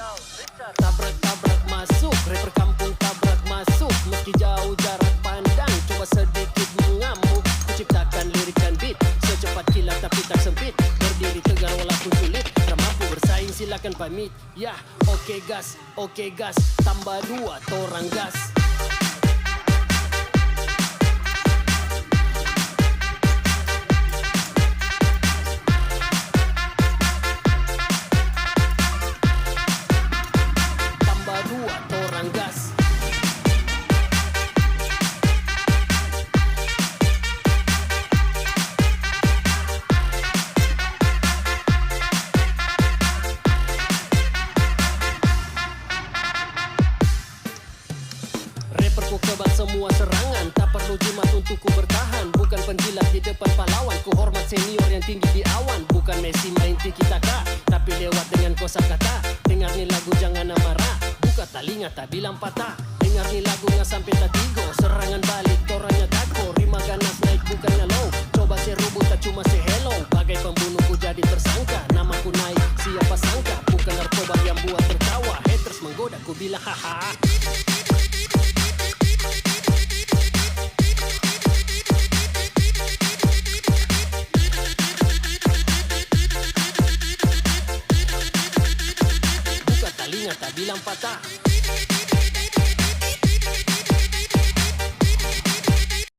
Tabrak-tabrak masuk, rapper kampung tabrak masuk. Meski jauh jarak pandang, coba sedikit mengamuk. Kuciptakan lirik dan beat, secepat kilat tapi tak sempit. Berdiri tegar walaupun sulit, tak mampu bersaing silakan pamit. Ya, oke gas, tambah 2 torang gas. Tambah 2 torang gas. Rapper ku kebal semua serangan, tak perlu jimat untuk ku bertahan. Bukan penjilat di depan pahlawan, ku hormat senior yang tinggi di awan. Bukan Messi main tiki-taka, tapi lewat dengan kosakata. Dengar nih lagu jangan marah, buka telinga tak bilang patah. Dengar nih lagu nggak sampai tak tigo, serangan balik toranya tako. Rima ganas naik bukannya low, coba serubut tak cuma hello.